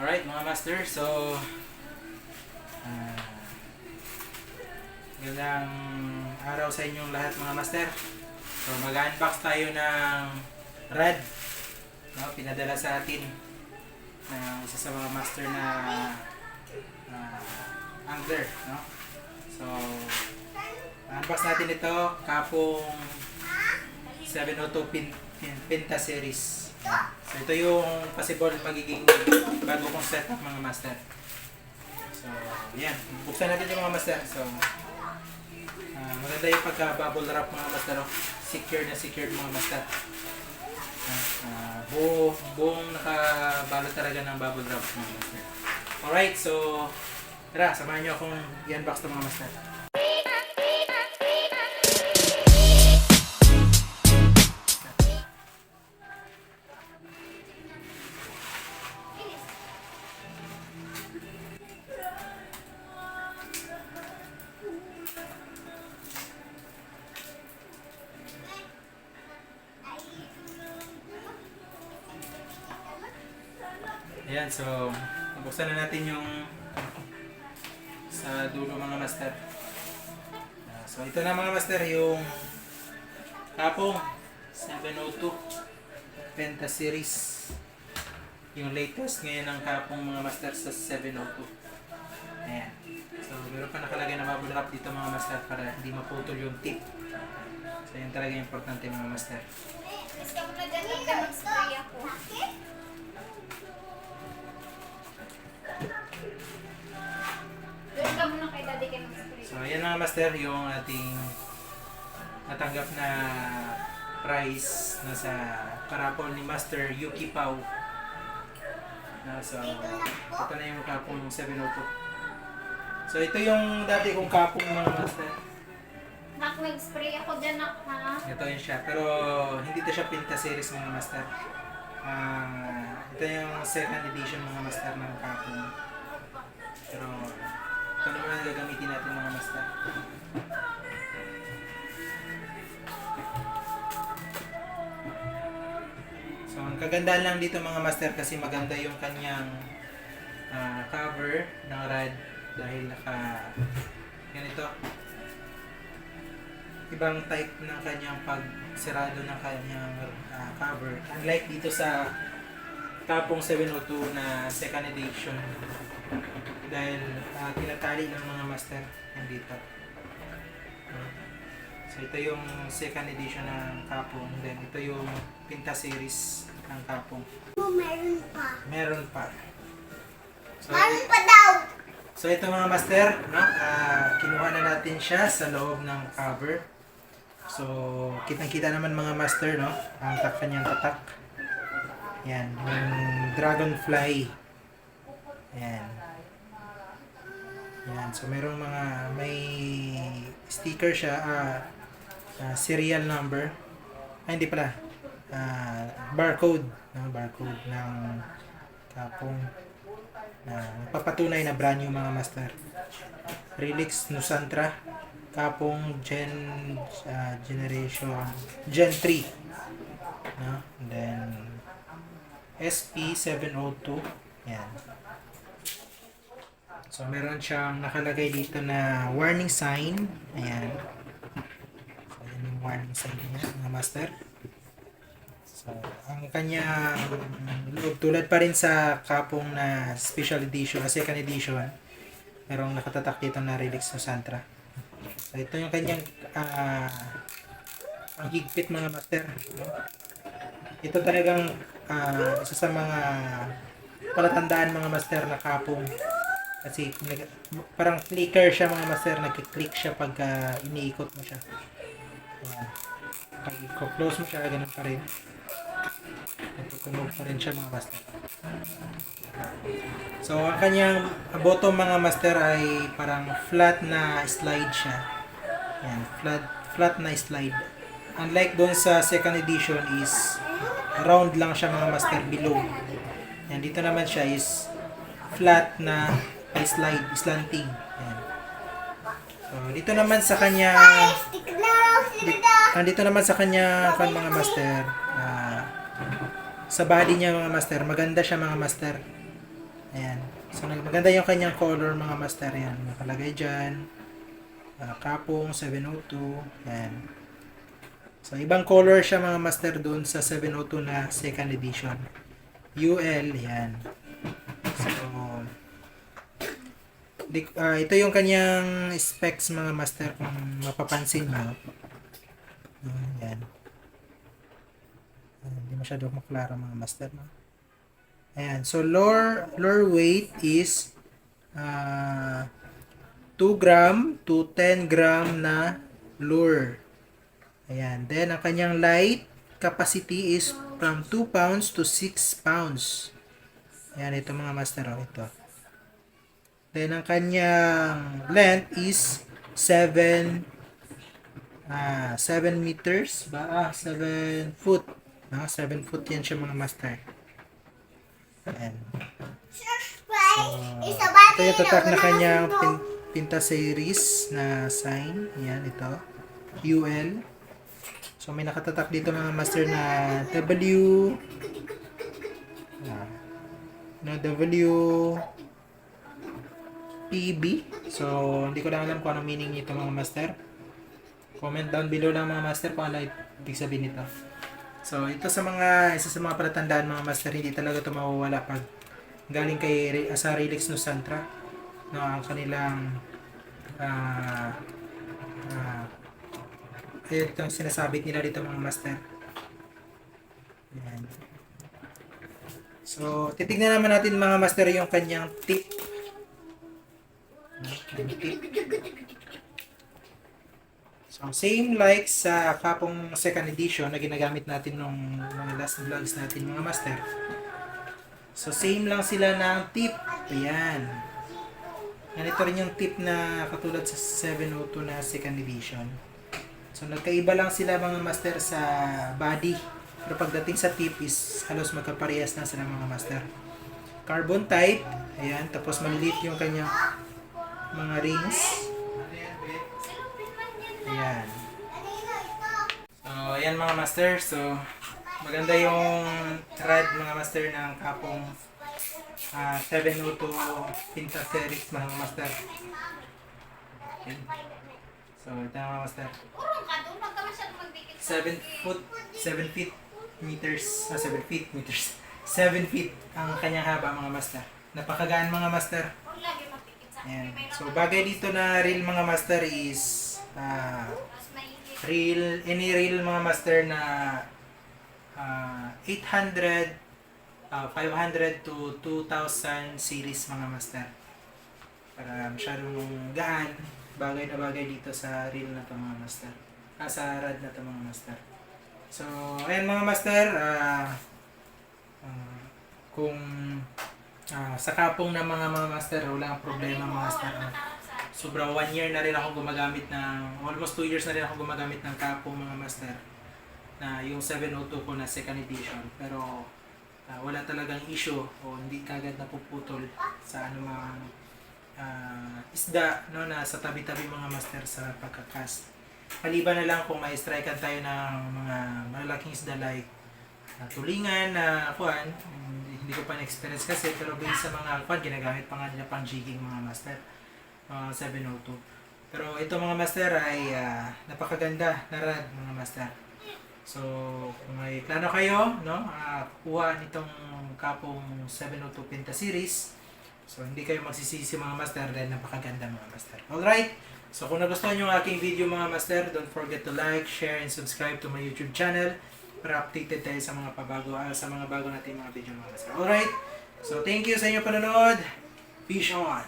Alright mga master, so uh, magandang araw sa inyong lahat mga master. So mag-unbox tayo ng rod, no? Pinadala sa atin ng isa sa mga master na angler, no? So unbox natin ito, kapong 702 Penta series. So ito yung possible magiging bago kong setup mga master. So yan, buksan natin yung mga master. So maganda yung pagka bubble wrap mga master, no? Secured na secured mga master. Buong nakabalot talaga ng bubble wrap mga master. Alright, so tara, samahan nyo akong i-unbox ito mga master. Ayan, so buksan na natin yung sa dulo mga master. So ito na mga master, yung kapong 702 Penta series, yung latest ngayon ng kapong mga master sa 702. Ayan, so meron pa nakalagay na bubble wrap dito mga master para hindi maputol yung tip. So yan talaga yung importante mga master. Gusto ko na ganun ka mag-spray ako. Doon ka muna kay daddy kayo mag-spray. So ayan mga master, yung ating natanggap na prize na sa parapol ni Master Yuki Pau. So ito na yung kapong 702. So ito yung dati kong kapong mga master. Nak, nag-spray ako dyan, nak, ha? Ito yun siya, pero hindi ito siya Pinta series mga master. Ito yung second edition mga master ng kapong. Pero ito naman ang gagamitin natin mga master. So ang kagandahan lang dito mga master, kasi maganda yung kanyang cover ng rod dahil naka ganito. Ibang type ng kanyang pagsirado ng kanyang cover. Unlike dito sa kapong 702 na second edition, dahil tinatali ng mga master nandito. So ito yung second edition ng kapong, then ito yung Pinta series ng kapong. Meron pa. Meron pa. So, Meron pa daw! so ito mga master, no? Kinuha na natin siya sa loob ng cover. So kitang-kita naman mga master, no? Ang kanyang tatak. Yan, yung dragonfly. Yan. Yan, so merong may sticker siya, serial number. Ay, hindi pala. Barcode, no? Barcode ng kapong na papatunay na brand new mga master. Relix Nusantra kapong generation Gen 3, no? And then SP702. Yan. So meron siyang nakalagay dito na warning sign. Ayan. So yan yung warning sign niya mga master. So ang kanya loob, tulad pa rin sa kapong na special edition, second edition, merong nakatatak dito na Relix Nusantra. So ito yung kanyang ang higpit mga master, no? Ito talagang isa sa mga palatandaan mga master na kapong, kasi parang flicker siya mga master, nagki-click siya pag iniikot mo siya. Ayan. Pag i-close mo siya, ganun pa rin. Natutunog pa rin siya mga master. So ang kanyang bottom mga master ay parang flat na slide siya. Ayan, flat na slide. Unlike doon sa second edition is round lang siya mga master below. Ayan, dito naman siya is flat na slide, slanting. Ayan. So dito naman sa kanya, dito naman sa kanya mga master, sa body niya mga master, maganda siya mga master. Ayan. So, maganda yung kanyang color mga master. Yan. Nakalagay dyan. Kapong 702. Ayan. So, ibang color siya mga master dun sa 702 na second edition. UL. Yan. So, ito yung kanyang specs mga master kung mapapansin mo. Ayan. Hindi masyado maklaro mga master. No? Ayan. So, lure weight is 2 gram to 10 gram na lure. Ayan. Then, ang kanyang light capacity is from 2 pounds to 6 pounds. Ayan. Ito mga master. Oh, ito. Then, ang kanyang length is 7 meters. 7 foot. 7 foot yan siya mga master. Ayan. Ito yung tatak na kanyang Pinta series na sign. Ayan, ito. UL. So, may nakatatak dito mga master na W. W. PB. So, hindi ko lang alam kung ano meaning nito mga master. Comment down below lang mga master kung ano ibig sabihin nito. So, ito isa sa mga palatandaan mga master, hindi talaga ito mawawala pag galing kay sa Relix Nusantra. No, ang kanilang ito ang sinasabit nila dito mga master. Ayan. So, titignan naman natin mga master yung kanyang tip. So, same like sa kapong second edition na ginagamit natin nung mga last vlogs natin mga master. So, same lang sila ng tip. Ayan. Ganito rin yung tip na katulad sa 702 na second edition. So, nagkaiba lang sila mga master sa body. Pero pagdating sa tip is halos magkaparehas na sila mga master. Carbon type. Ayan. Tapos maliliit yung kanyang mga rings. Ayan. So, ayan mga master. So, maganda yung rod mga master ng kapong 702 Pinta series mga master. Okay. So, ito mga master. 7 feet meters. 7 feet meters. 7 feet ang kanyang haba mga master. Napakagaan mga master. Ayan. So, bagay dito na reel mga master is any reel mga master na 800, 500 to 2,000 series mga master. Para masyadong gaan, bagay na bagay dito sa reel na to mga master. Sa rod na to mga master. So, ayan mga master, kung sa kapong na mga master, wala ang problema mga master. Sobrang 1 year na rin ako gumagamit ng, almost 2 years na rin ako gumagamit ng kapong mga master. Na yung 702 ko na second edition. Pero wala talagang issue o hindi kagad napuputol sa anumang isda no, na sa tabi-tabi mga master sa pagkakast. Maliban na lang kung ma-strikean tayo ng mga malalaking isda like tulingan na kuan, hindi ko pa na-experience kasi pero based sa mga kuan ginagamit pa nga nila pang jigging mga master 702. Pero ito mga master ay napakaganda na rod mga master. So kung may plano kayo no, kuha nitong kapong 702 Pinta series, so hindi kayo magsisisi mga master dahil napakaganda mga master. Alright, so kung nagustuhan nyo ang aking video mga master, don't forget to like, share, and subscribe to my YouTube channel para updated tayo sa mga sa mga bago nating mga video mga master. Alright, so thank you sa inyong panonood. Peace on!